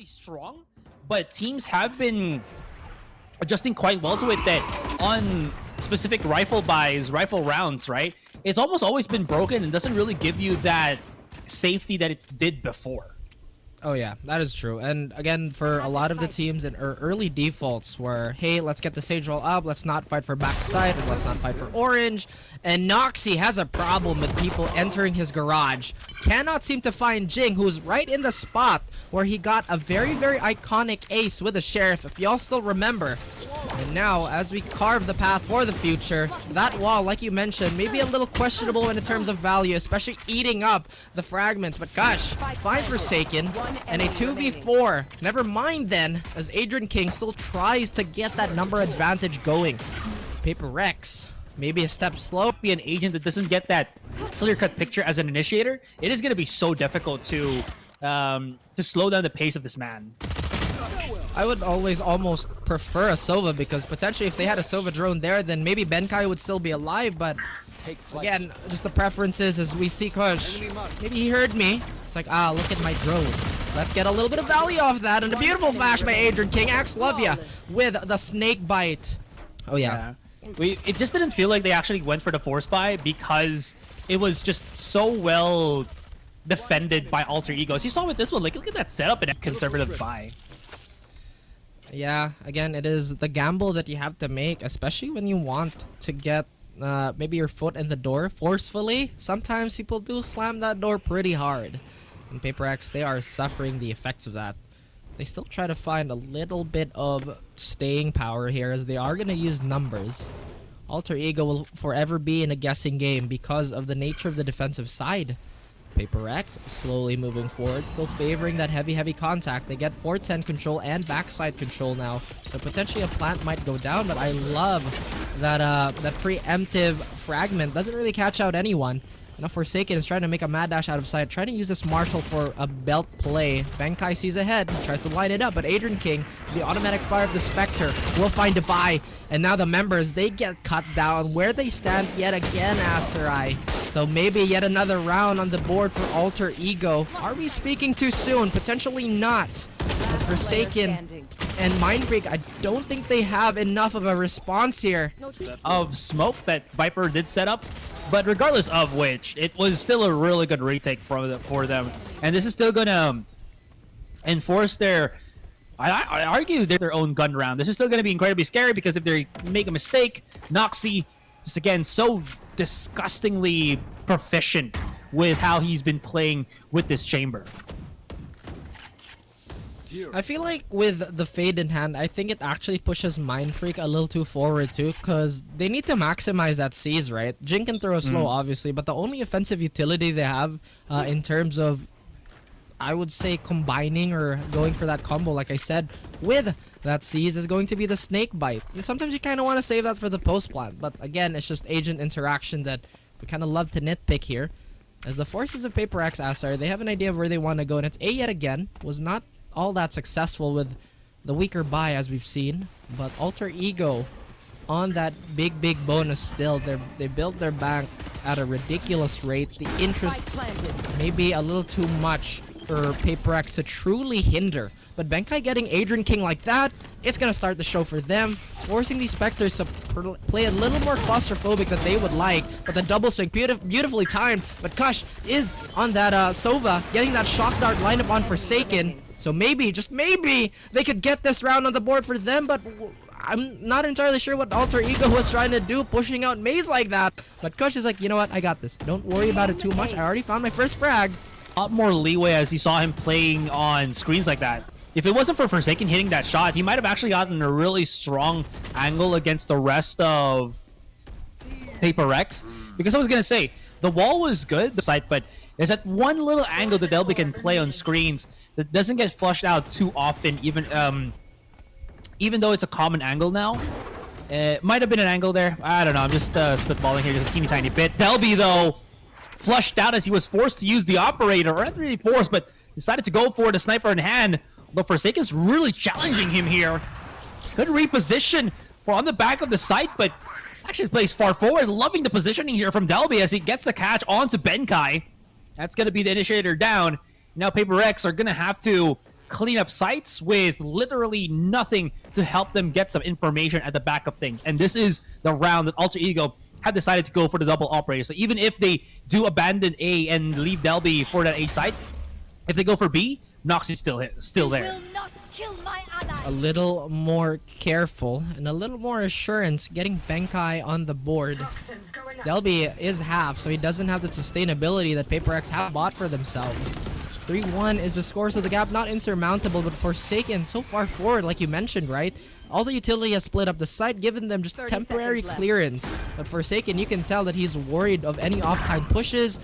strong, but teams have been adjusting quite well to it that on specific rifle buys, rifle rounds, right? It's almost always been broken and doesn't really give you that safety that it did before. Oh yeah, that is true. And again, for a lot of the teams in early defaults were, hey, let's get the sage roll up, let's not fight for backside, and let's not fight for orange. And Noxy has a problem with people entering his garage. Cannot seem to find Jing, who's right in the spot where he got a very, very iconic ace with the Sheriff, if y'all still remember. And now, as we carve the path for the future, that wall, like you mentioned, may be a little questionable in terms of value, especially eating up the fragments. But gosh, finds Forsaken, and a 2v4. Never mind then, as Adrian King still tries to get that number advantage going. paperrex, maybe a step slow. Be an agent that doesn't get that clear-cut picture as an initiator. It is going to be so difficult to slow down the pace of this man. I would always almost prefer a Sova, because potentially if they had a Sova drone there, then maybe Benkai would still be alive. But again, just the preferences as we see Kush. Maybe he heard me. It's like, look at my drone. Let's get a little bit of value off that. And a beautiful flash by Adrian King. Axe love ya with the snake bite. Oh yeah. It just didn't feel like they actually went for the force buy because it was just so well defended by alter egos. You saw with this one, like, look at that setup and a conservative buy. Yeah, again, it is the gamble that you have to make, especially when you want to get maybe your foot in the door forcefully. Sometimes people do slam that door pretty hard. In paperrex, they are suffering the effects of that. They still try to find a little bit of staying power here, as they are going to use numbers. Alter Ego will forever be in a guessing game because of the nature of the defensive side. paperrex slowly moving forward, still favoring that heavy contact. They get 410 control and backside control now, so potentially a plant might go down. But I love that that preemptive fragment doesn't really catch out anyone. Now Forsaken is trying to make a mad dash out of sight, trying to use this Marshall for a belt play. Benkai sees ahead, tries to line it up, but Adrian King, the automatic fire of the Spectre, will find Defy. And now the members, they get cut down. Where they stand yet again, Aserai. So maybe yet another round on the board for Alter Ego. Are we speaking too soon? Potentially not. As Forsaken and Mindfreak, I don't think they have enough of a response here. Of smoke that Viper did set up. But regardless of which, it was still a really good retake for them. And this is still going to enforce their... I argue their own gun round. This is still going to be incredibly scary, because if they make a mistake, Noxy, just again, so disgustingly proficient with how he's been playing with this chamber. I feel like with the Fade in hand, I think it actually pushes Mindfreak a little too forward too, because they need to maximize that seize, right? Jin can throw slow, obviously, but the only offensive utility they have in terms of, I would say, combining or going for that combo, like I said, with that seize is going to be the snake bite. And sometimes you kind of want to save that for the post plant, but again, it's just agent interaction that we kind of love to nitpick here. As the forces of paperrex Asar, they have an idea of where they want to go, and it's A yet again. Was not all that successful with the weaker buy, as we've seen, but Alter Ego on that big bonus still. They built their bank at a ridiculous rate. The interests may be a little too much for paperrex to truly hinder, but Benkai getting Adrian King like that, it's gonna start the show for them, forcing these Spectres to play a little more claustrophobic than they would like. But the double swing, beautifully timed, but Kush is on that Sova, getting that shock dart lineup on Forsaken. So maybe, just maybe, they could get this round on the board for them, but I'm not entirely sure what Alter Ego was trying to do, pushing out Maze like that. But Kush is like, you know what, I got this. Don't worry about it too much. I already found my first frag. A lot more leeway as he saw him playing on screens like that. If it wasn't for Forsaken hitting that shot, he might have actually gotten a really strong angle against the rest of paperrex. Because I was going to say, the wall was good, the site, but there's that one little angle that Delby can play on screens that doesn't get flushed out too often, even though it's a common angle now. It might have been an angle there. I don't know. I'm just spitballing here just a teeny tiny bit. Delby, though, flushed out as he was forced to use the operator, or not really forced, but decided to go for the sniper in hand. But Forsaken's really challenging him here. Good reposition for on the back of the site, but actually plays far forward. Loving the positioning here from Delby as he gets the catch onto Benkai. That's going to be the initiator down. Now paperrex are going to have to clean up sites with literally nothing to help them get some information at the back of things. And this is the round that alterego have decided to go for the double operator. So even if they do abandon A and leave Delby for that A site, if they go for B, Nox is still there. Will not kill my ally. A little more careful and a little more assurance getting Benkai on the board. Delby is half, so he doesn't have the sustainability that paperrex have bought for themselves. 3-1 is the score, so the gap not insurmountable, but Forsaken so far forward, like you mentioned, right? All the utility has split up the site, giving them just temporary clearance. But Forsaken, you can tell that he's worried of any off-kind pushes.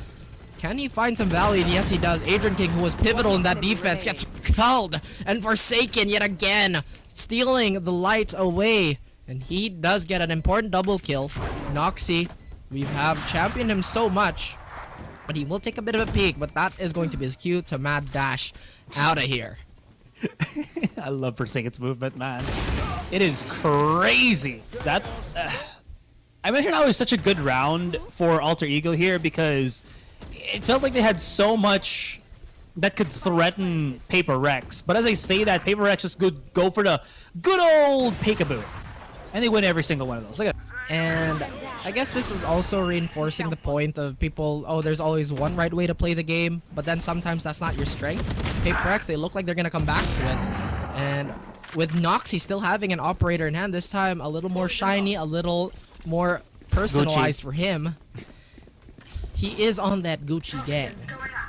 Can he find some value? And yes, he does. Adrian King, who was pivotal in that defense, gets culled. And Forsaken, yet again, stealing the lights away. And he does get an important double kill. Noxy, we have championed him so much, but he will take a bit of a peek. But that is going to be his cue to mad dash out of here. I love Forsaken's movement, man. It is crazy. That I mentioned how it was such a good round for alterego here because it felt like they had so much that could threaten paperrex. But as I say that, paperrex just go for the good old peekaboo, and they win every single one of those. Look at that. And I guess this is also reinforcing the point of people, oh, there's always one right way to play the game, but then sometimes that's not your strength. paperrex, they look like they're gonna come back to it. And with Noxy still having an operator in hand, this time a little more shiny, a little more personalized for him. He is on that Gucci gang.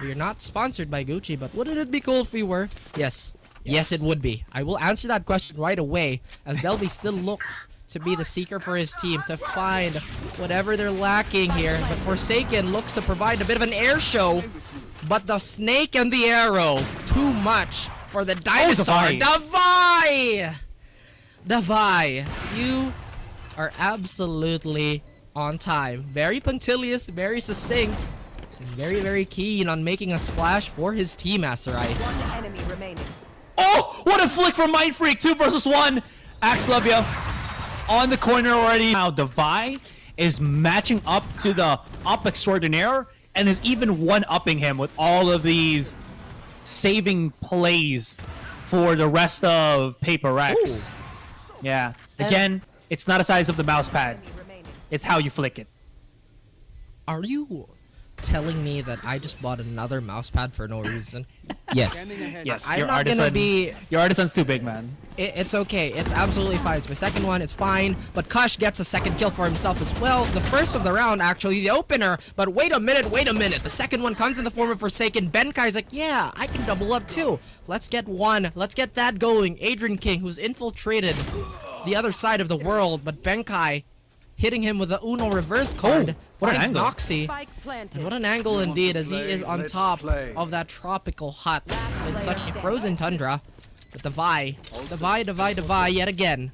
We're not sponsored by Gucci, but wouldn't it be cool if we were? Yes. Yes, it would be. I will answer that question right away, as Delby still looks to be the seeker for his team, to find whatever they're lacking here. But Forsaken looks to provide a bit of an air show, but the snake and the arrow, too much for the dinosaur. Davai! Davai, you are absolutely on time. Very punctilious, very succinct, and very, very keen on making a splash for his team, Aserai. One enemy remaining. Oh, what a flick from Mind Freak. 2 versus 1. Axe love you. On the corner already. Now Davai is matching up to the up extraordinaire and is even one-upping him with all of these saving plays for the rest of paperrex. Yeah. Again, it's not a size of the mouse pad. It's how you flick it. Are you telling me that I just bought another mouse pad for no reason? Yes. Yes, I'm not gonna be... Your artisan's too big, man. It's okay. It's absolutely fine. It's my second one. It's fine. But Kush gets a second kill for himself as well. The first of the round, actually, the opener. But wait a minute, wait a minute. The second one comes in the form of Forsaken. Benkai's like, yeah, I can double up too. Let's get one. Let's get that going. Adrian King, who's infiltrated the other side of the world. But Benkai hitting him with the Uno reverse card. What an finds angle. Noxy. And what an angle indeed, as he is on top of that tropical hut in such a frozen tundra. But Davai yet again.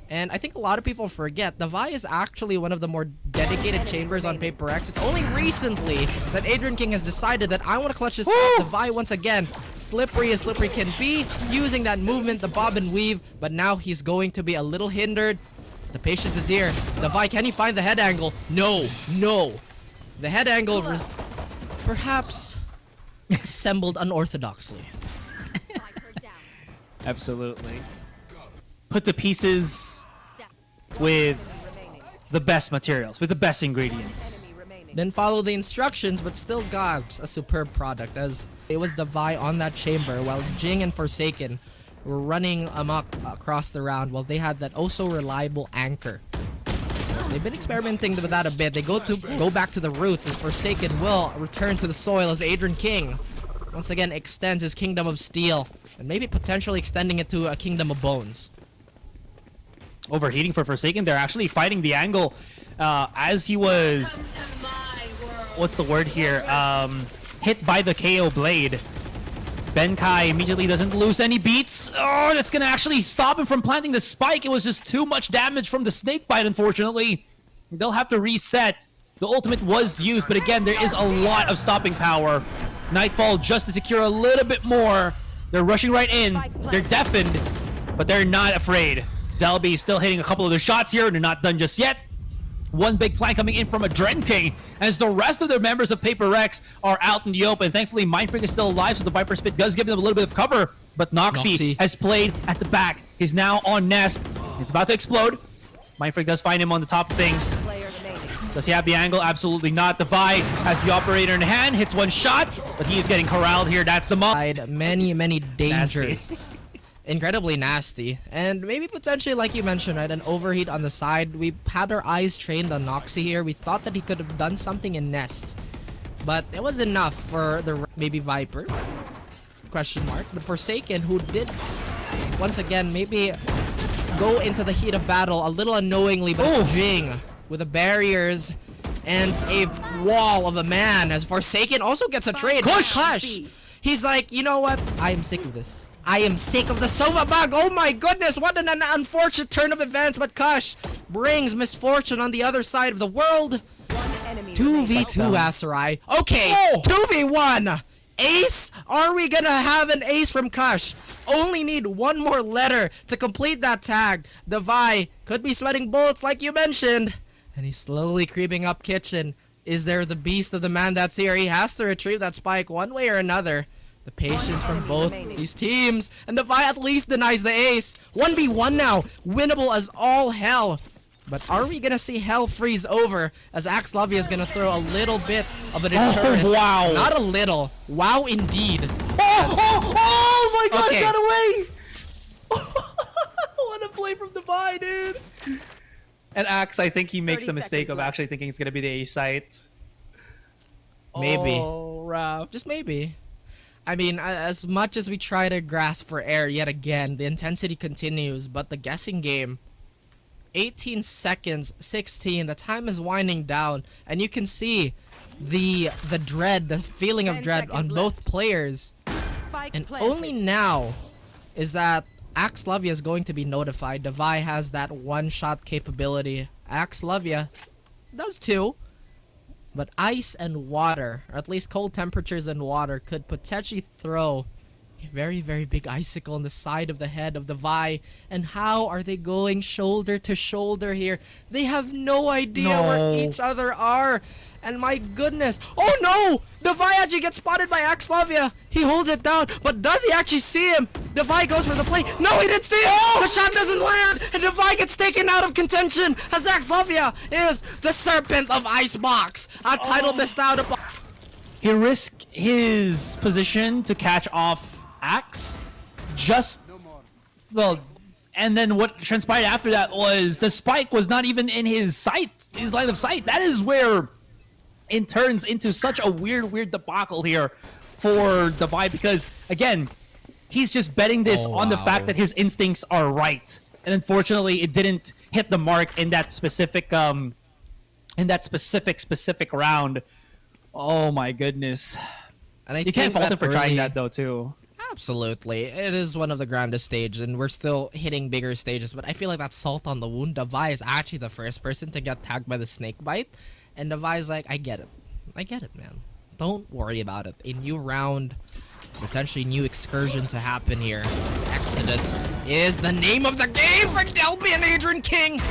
And I think a lot of people forget, Davai is actually one of the more dedicated chambers on paperrex. It's only recently that Adrian King has decided that I want to clutch this out. Davai once again, slippery as slippery can be, using that movement, the bob and weave, but now he's going to be a little hindered. The patience is here. Davai, can he find the head angle? No, no. The head angle perhaps assembled unorthodoxly. Absolutely. Put to pieces with the best materials, with the best ingredients. Then follow the instructions, but still got a superb product, as it was Davai on that chamber, while Jing and Forsaken were running amok across the round, while they had that oh-so reliable anchor. They've been experimenting with that a bit. They go back to the roots, as Forsaken will return to the soil, as Adrian King once again extends his Kingdom of Steel, and maybe potentially extending it to a Kingdom of Bones. Overheating for Forsaken. They're actually fighting the angle as he was, what's the word here, hit by the KO blade. Benkai immediately doesn't lose any beats. Oh, that's gonna actually stop him from planting the spike. It was just too much damage from the snake bite, unfortunately. They'll have to reset. The ultimate was used, but again, there is a lot of stopping power. Nightfall just to secure a little bit more. They're rushing right in. They're deafened, but they're not afraid. Delby still hitting a couple of the shots here. They're not done just yet. One big flank coming in from a Dren King, as the rest of the members of paperrex are out in the open. Thankfully, Mindfreak is still alive, so the Viper Spit does give them a little bit of cover. But Noxy has played at the back. He's now on Nest. It's about to explode. Mindfreak does find him on the top of things. Player remaining. Does he have the angle? Absolutely not. Devi has the operator in hand, hits one shot, but he is getting corralled here. That's the mob. Many dangers. Nasty. Incredibly nasty. And maybe potentially, like you mentioned, right, an overheat on the side. We had our eyes trained on Noxy here. We thought that he could have done something in Nest. But it was enough for the maybe Viper. Question mark. But Forsaken, who did, once again, maybe go into the heat of battle a little unknowingly, but it's Jing with the barriers and a wall of a man as Forsaken also gets a trade. Kush! He's like, you know what? I am sick of this. I am sick of the Sova bug. Oh my goodness, what an unfortunate turn of events, but Kush brings misfortune on the other side of the world. 2v2 Asarai. Okay, 2v1. Ace? Are we gonna have an ace from Kush? Only need one more letter to complete that tag. Devi could be sweating bullets like you mentioned. And he's slowly creeping up kitchen. Is there the beast of the man that's here? He has to retrieve that spike one way or another. The patience from both these teams. And Devi at least denies the ace. 1v1 now. Winnable as all hell. But are we gonna see hell freeze over as Axelovia is gonna throw a little bit of a deterrent? Oh, wow. Not a little. Wow, indeed. Oh my god, Okay. got away! What a play from Devi, dude! And Axe, I think he makes the 30 mistake of seconds actually thinking it's gonna be the A site. Maybe. Oh, Raph. Just maybe. I mean, as much as we try to grasp for air yet again, the intensity continues, but the guessing game, 18 seconds, 16, the time is winding down, and you can see the dread, the feeling of 10 dread on seconds both left. players. Spike And planted. only now is that Axelovia is going to be notified. Devi has that one-shot capability. Axelovia does too. But ice and water, or at least cold temperatures and water, could potentially throw a very big icicle on the side of the head of Devi. And how are they going shoulder to shoulder here? They have no idea where each other are. And my goodness. Oh no! Devi actually gets spotted by Axelovia. He holds it down. But does he actually see him? Devi goes for the play. No, he didn't see him! The shot doesn't land! And Devi gets taken out of contention as Axelovia is the serpent of Icebox. A title missed out upon. He risked his position to catch off Axe. And then what transpired after that was the spike was not even in his line of sight. That is where it turns into such a weird debacle here for Devi because, again, he's just betting this on the fact that his instincts are right. And unfortunately, it didn't hit the mark in that specific round. Oh my goodness. And I You can't fault him for trying that though too. Absolutely. It is one of the grandest stages, and we're still hitting bigger stages, but I feel like that's salt on the wound. Devi is actually the first person to get tagged by the snake bite, and Devi's like, I get it, man. Don't worry about it. A new round, potentially new excursion to happen here. This Exodus is the name of the game for Delby and Adrian King.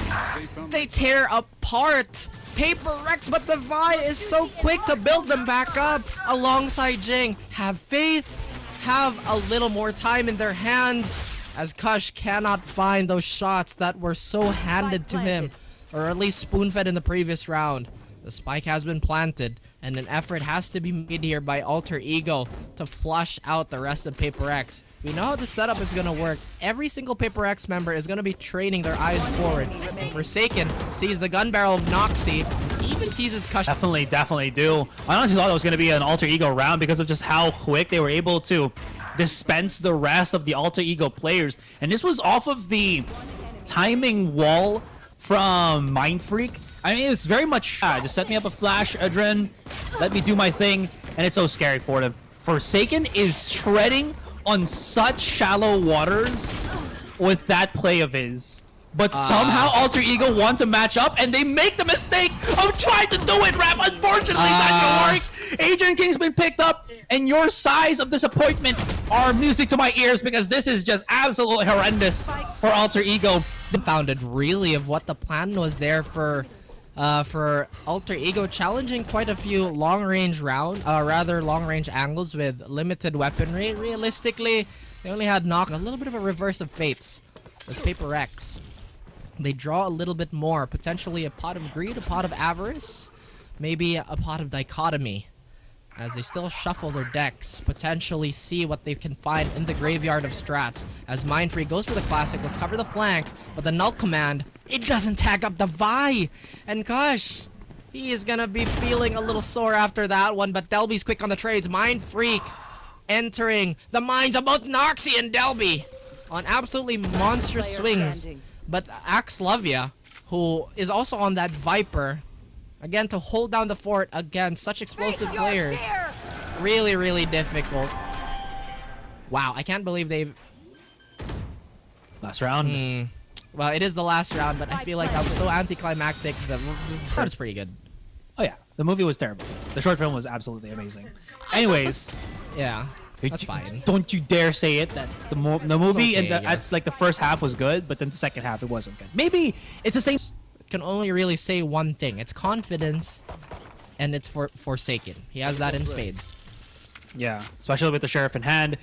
They tear apart paperrex, but Devi is so quick to build them back up alongside Jing. Have faith. Have a little more time in their hands as Kush cannot find those shots that were so handed to him, or at least spoon-fed in the previous round. The spike has been planted, and an effort has to be made here by alterego to flush out the rest of paperrex. We know how the setup is going to work. Every single paperrex member is going to be training their eyes forward, and Forsaken sees the gun barrel of Noxy, even teases Kush. Definitely do. I honestly thought it was going to be an alter ego round because of just how quick they were able to dispense the rest of the alter ego players. And this was off of the timing wall from Mindfreak. I mean, it's very much, just set me up a flash, Adren, let me do my thing, and it's so scary for them. Forsaken is treading on such shallow waters with that play of his. But somehow Alter Ego want to match up, and they make the mistake of trying to do it, Raph. Unfortunately, that didn't work. Adrian King's been picked up, and your sighs of disappointment are music to my ears because this is just absolutely horrendous for Alter Ego. Founded really of what the plan was there for Alter Ego, challenging quite a few long-range angles with limited weaponry. Realistically, They only had knock. A little bit of a reverse of fates. This paperrex. They draw a little bit more. Potentially a pot of greed, a pot of avarice, maybe a pot of dichotomy. As they still shuffle their decks, potentially see what they can find in the graveyard of strats. As Mindfree goes for the classic, let's cover the flank, but the null command, it doesn't tag up the Vi! And gosh, he is gonna be feeling a little sore after that one, but Delby's quick on the trades. Mindfreak entering the minds of both Noxy and Delby on absolutely monstrous swings. But Axlovia, who is also on that Viper, again, to hold down the fort against such explosive players. Really, really difficult. Wow, I can't believe they've... Last round. Well, it is the last round, but I feel like that was so anticlimactic. The crowd is pretty good. Oh yeah, the movie was terrible. The short film was absolutely amazing. Anyways, Yeah, that's fine. Don't you dare say it that the movie okay, and yes. like the first half was good, but then the second half it wasn't good. Maybe it's the same. Can only really say one thing. It's confidence, and it's for Forsaken. He has that in spades. Yeah, especially with the sheriff in hand.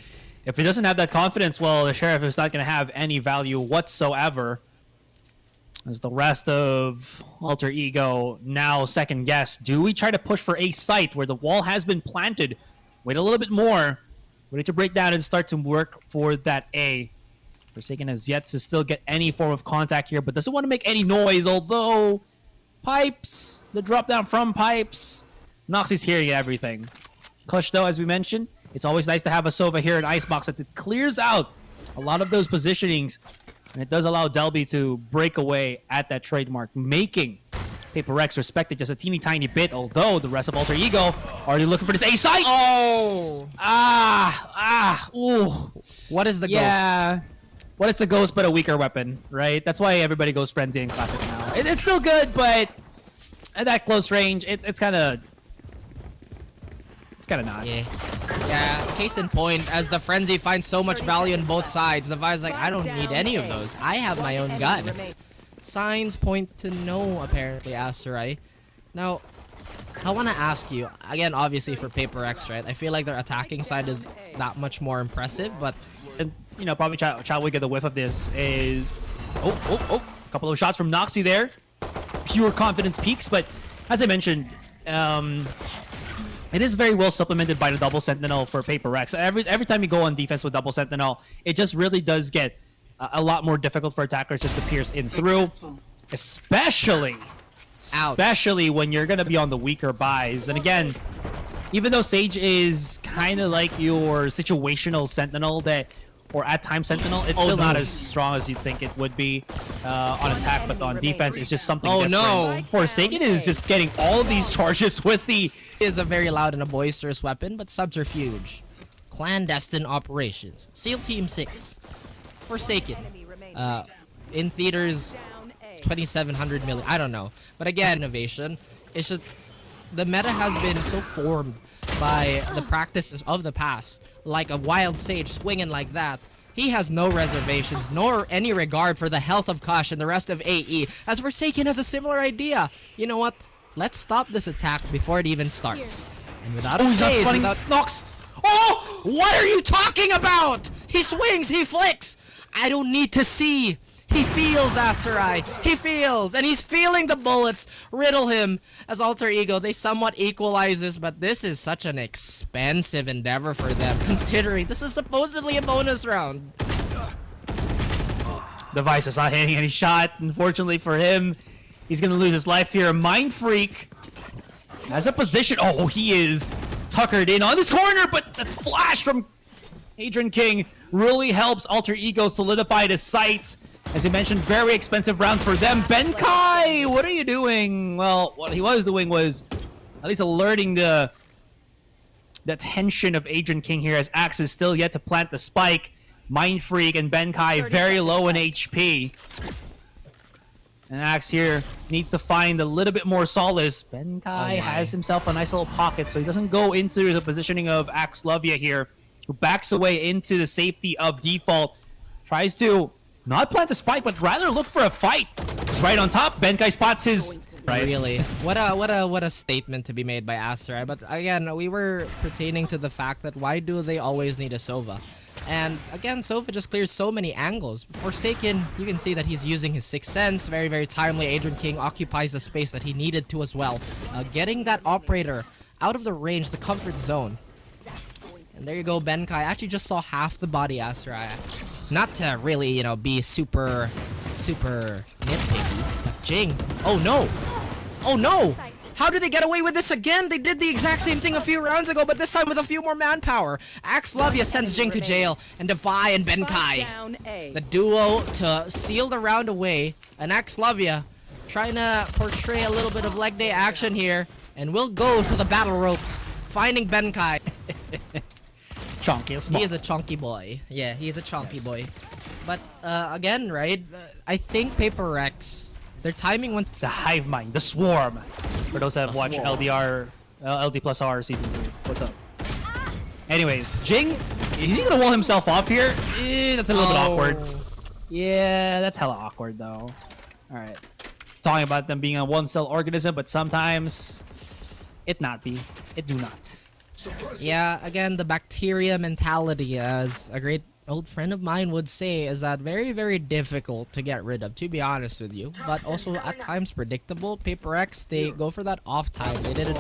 If he doesn't have that confidence, well, the sheriff is not going to have any value whatsoever. As the rest of Alter Ego now second guess. Do we try to push for a site where the wall has been planted? Wait a little bit more. We need to break down and start to work for that A. Forsaken has yet to still get any form of contact here, but doesn't want to make any noise, although Pipes, the drop down from Pipes. Noxy's hearing everything. Kush, though, as we mentioned, it's always nice to have a Sova here in Icebox that it clears out a lot of those positionings, and it does allow Delby to break away at that trademark, making paperrex respected just a teeny tiny bit, although the rest of Alter Ego already looking for this A site. Oh! Ooh. What is the Yeah. What is the ghost but a weaker weapon, right? That's why everybody goes Frenzy in Classic now. It's still good, but at that close range, it's kind of not. ghost? Yeah, case in point, as the Frenzy finds so much value in both sides, the Vi's like, I don't need any of those. I have my own gun. Signs point to no, apparently, Asterai. Now, I want to ask you, again, obviously for paperrex, right? I feel like their attacking side is that much more impressive, but... And, you know, probably Chadwick get the whiff of this is... Oh. A couple of shots from Noxy there. Pure confidence peaks, but as I mentioned, it is very well supplemented by the double sentinel for paperrex. Every time you go on defense with double sentinel, it just really does get a lot more difficult for attackers just to pierce in through, especially when you're gonna be on the weaker buys. And again, even though Sage is kind of like your situational sentinel or at time sentinel, it's still not as strong as you'd think it would be on attack, but on defense it's just something different. No! Forsaken is just getting all of these charges with the... Is a very loud and a boisterous weapon, but subterfuge. Clandestine operations. SEAL Team 6. Forsaken. In theaters, 2,700 million. I don't know. But again, innovation. It's just... The meta has been so formed by the practices of the past. Like a wild Sage swinging like that. He has no reservations, nor any regard for the health of Kosh and the rest of AE. As Forsaken has a similar idea. You know what? Let's stop this attack before it even starts. And without a Sage, without... Nox! Oh! What are you talking about? He swings, he flicks! I don't need to see. He feels, Aserai. He feels, and he's feeling the bullets riddle him. As Alter Ego, they somewhat equalize this, but this is such an expensive endeavor for them, considering this was supposedly a bonus round. The Vice is not hitting any shot. Unfortunately for him, he's going to lose his life here. Mind Freak has a position. Oh, he is tuckered in on this corner, but the flash from Adrian King really helps Alter Ego solidify his sight. As I mentioned, very expensive round for them. Benkai, what are you doing? Well, what he was doing was at least alerting the tension of Adrian King here, as Axe is still yet to plant the spike. Mind Freak and Benkai very low in HP. And Axe here needs to find a little bit more solace. Benkai has himself a nice little pocket, so he doesn't go into the positioning of Axlovia here, who backs away into the safety of default. Tries to not plant the spike, but rather look for a fight. He's right on top. Benkai spots his... Right. Really, what a statement to be made by Asterai. But again, we were pertaining to the fact that why do they always need a Sova? And again, Sofa just clears so many angles. Forsaken, you can see that he's using his Sixth Sense. Very, very timely. Adrian King occupies the space that he needed to as well. Getting that operator out of the range, the comfort zone. And there you go, Benkai. Actually just saw half the body, Asuraya. Not to really, you know, be super nitpicky. But Jing. Oh no! Oh no! How did they get away with this again? They did the exact same thing a few rounds ago, but this time with a few more manpower. Axelovia sends Jing to jail, and Defy and Benkai. The duo to seal the round away. And Axelovia trying to portray a little bit of leg day action here. And we'll go to the battle ropes, finding Benkai. Chunky as He is a chunky boy. Yeah, he is a chunky boy. But again, right? I think paperrex. Their timing went. The hive mind, the swarm. For those that have watched swarm. LDR, LD plus R season 3. What's up? Anyways, Jing, is he gonna wall himself off here? That's a little bit awkward. Yeah, that's hella awkward though. All right, talking about them being a one-cell organism, but sometimes it not be. It do not. Yeah, again, the bacteria mentality, as a great old friend of mine would say, is that very, very difficult to get rid of, to be honest with you. But also at times predictable. paperrex, they go for that off time. They didn't.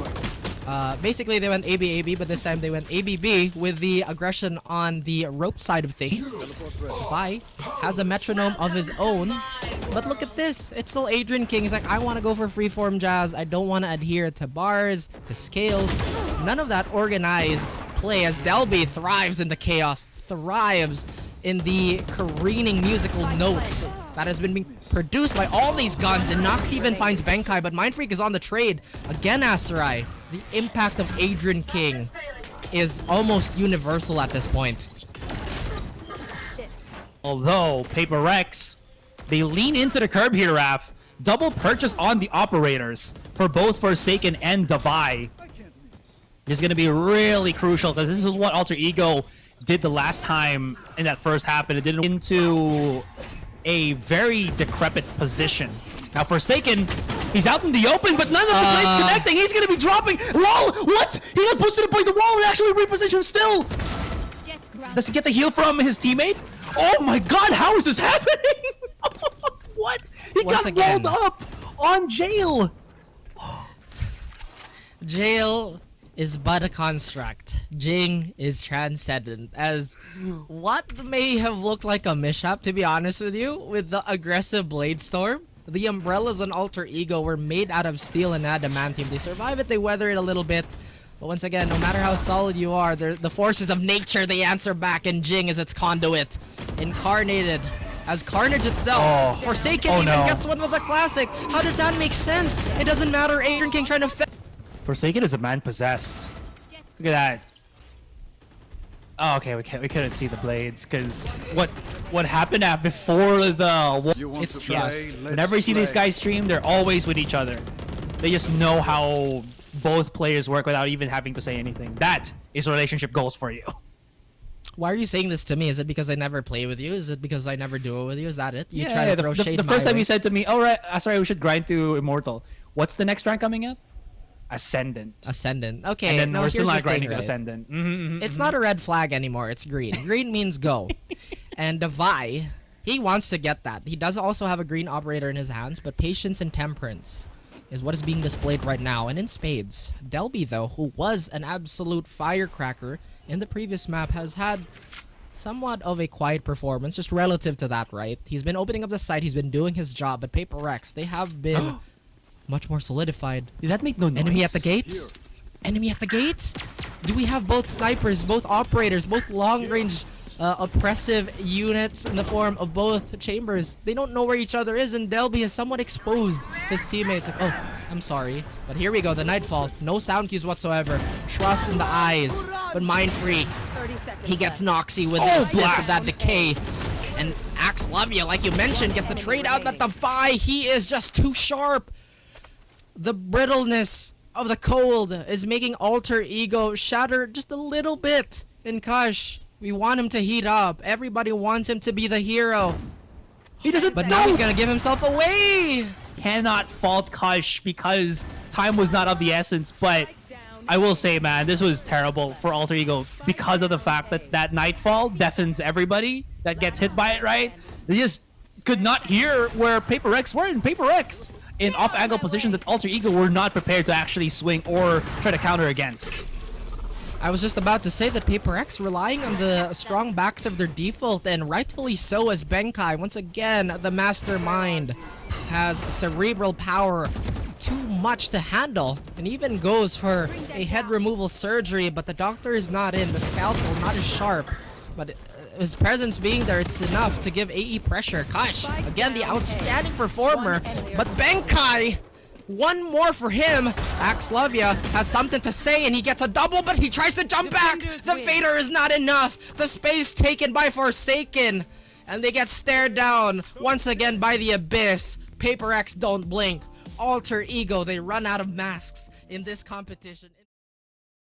Basically, they went AB, but this time they went ABB with the aggression on the rope side of things. Vi has a metronome of his own. But look at this. It's still Adrian King. He's like, I want to go for freeform jazz. I don't want to adhere to bars, to scales. None of that organized play as Delby thrives in the chaos. Thrives in the careening musical notes that has been being produced by all these guns. And Nox even finds Benkai, but Mindfreak is on the trade. Again, Asarai. The impact of Adrian King is almost universal at this point. Although paperrex, they lean into the curb here, Raf. Double purchase on the operators for both Forsaken and Davai. Is going to be really crucial because this is what Alter Ego did the last time in that first half, and it didn't into a very decrepit position. Now Forsaken, he's out in the open, but none of the blades connecting. He's going to be dropping. Whoa! What? He got boosted by the wall and actually repositioned still. Does he get the heal from his teammate? Oh my god, how is this happening? What? He Once got again, rolled up on jail. Jail is but a construct. Jing is transcendent. As what may have looked like a mishap, to be honest with you, with the aggressive blade storm, the umbrellas on Alter Ego were made out of steel and adamantium. They survive it, they weather it a little bit. But once again, no matter how solid you are, the forces of nature, they answer back, and Jing is its conduit. Incarnated as Carnage itself. Forsaken even gets one with a classic. How does that make sense? It doesn't matter. Adrian King trying to Forsaken is a man possessed. Look at that. Oh, okay, we couldn't see the blades because what happened before the. It's trust. Whenever you see these guys stream, they're always with each other. They just know how both players work without even having to say anything. That is relationship goals for you. Why are you saying this to me? Is it because I never play with you? Is it because I never do it with you? Is that it? You Yeah, try to throw shade the my first time way? you said to me, "Oh right, sorry, we should grind to Immortal." What's the next rank coming at? Ascendant. Ascendant. Okay, And then no, we're still here's not the thing, grinding to right? Ascendant. It's not a red flag anymore. It's green. Green means go. And Davai, he wants to get that. He does also have a green operator in his hands, but patience and temperance is what is being displayed right now, and in spades. Delby, though, who was an absolute firecracker in the previous map, has had somewhat of a quiet performance, just relative to that, right? He's been opening up the site, he's been doing his job, but paperrex, they have been much more solidified. Did that make no noise? Enemy at the gates? Enemy at the gates? Do we have both snipers, both operators, both long-range oppressive units in the form of both chambers? They don't know where each other is, and Delby has somewhat exposed his teammates. Like, oh, I'm sorry. But here we go, the Nightfall. No sound cues whatsoever. Trust in the eyes. But Mind Freak, he gets Noxy with the assist of that decay. And Axelovia, like you mentioned, gets the trade out, but the Vi, he is just too sharp. The brittleness of the cold is making Alter Ego shatter just a little bit. In Kush, we want him to heat up. Everybody wants him to be the hero. He doesn't. But now he's gonna give himself away. Cannot fault Kush because time was not of the essence. But I will say, man, this was terrible for Alter Ego because of the fact that that Nightfall deafens everybody that gets hit by it, right? They just could not hear where paperrex were, and paperrex in off-angle positions that Alter Ego were not prepared to actually swing or try to counter against. I was just about to say that paperrex relying on the strong backs of their default, and rightfully so, as Benkai, once again, the mastermind, has cerebral power, too much to handle, and even goes for a head removal surgery, but the doctor is not in, the scalpel not as sharp, but his presence being there, it's enough to give AE pressure. Kosh, again, the outstanding performer, but Benkai, one more for him. Axlovia has something to say, and he gets a double, but he tries to jump back. The Fader is not enough. The space taken by Forsaken, and they get stared down once again by the Abyss. paperrex don't blink. Alter Ego, they run out of masks in this competition.